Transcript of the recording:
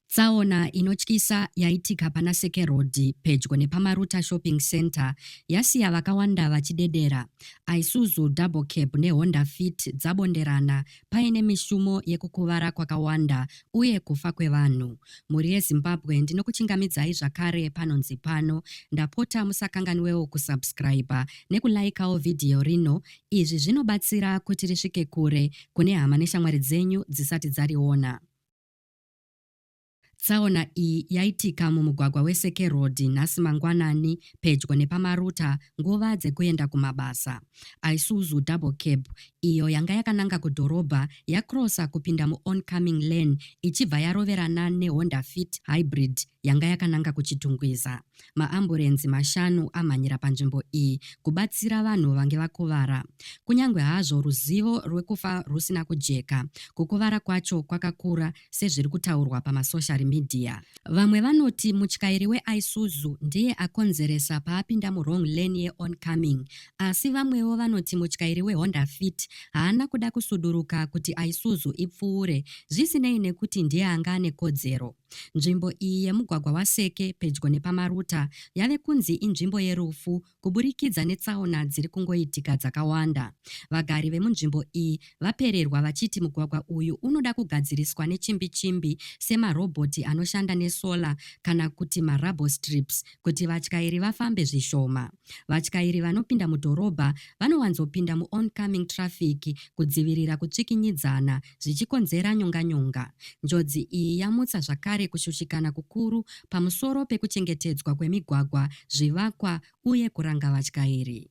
Tsaona inotyisa yaitika pana Seke Road pedyo nePamaruta Shopping Center yasiya vakawanda vachidedera. Isuzu Double Cab neHonda Fit dzabonderana paine mishumo yekukuvara kwakawanda uye kufa kwevanhu. Muri yeZimbabwe ndinokuchingamidzai zvakare panonzi pano. Ndapota musakanganwewo kusubscribe nekulaikawo vhidhiyo rino. Izvi zvinobatsira kuti risvike kure kune hama neshamwari dzenyu dzisati dzariona. Tsaona iyi yaitika mumugwagwa weSeke Road nhasi mangwanani pedyo nePamaruta nguva dzekuenda kumabasa. Isuzu Double Cab iyo yanga yakananga kudhorobha yakrosa kupinda muoncoming lane ichibva yaroverana neHonda Fit Hybrid yanga yakananga kuchitungwiza. Maamburenzi 5 amhanyira panzvimbo iyi kubatsira vanhu vange vakuvara. Kunyangwe hazvo ruzivo rwekufa rusina kujeka, kukuvara kwacho kwakakura sezviri kutaurwa pamasocial media. Vamwe vanoti mutyairi weIsuzu ndiye akonzeresa paapinda murong lane yeoncoming, asi vamwewo vanoti mutyairi weHonda Fit haana kuda kusuduruka kuti Isuzu ipfuure, zvisinei nekuti ndiye anga ane kodzero. Nzvimbo iyi yemugwagwa waSeke pedyo nePamaruta yave kunzi inzvimbo yerufu kuburikidza netsaona dziri kungoitika dzakawanda. Vagari vemunzvimbo iyi vapererwa vachiti mugwagwa uyu unoda kugadziriswa nechimbi-chimbi semarobhoti anoshanda nesola kana kuti marabo strips kuti vatyairi vafambe zvishoma. Vatyairi vanopinda mudhorobha vanowanzopinda muoncoming traffic kudzivirira kutsvikinyidzana zvichikonzera nyonga-nyonga. Njodzi iyi yamutsa zvakare kushushikana kukuru pamusoro pekuchengetedzwa kwemigwagwa, zvivakwa uye kuranga vatyairi.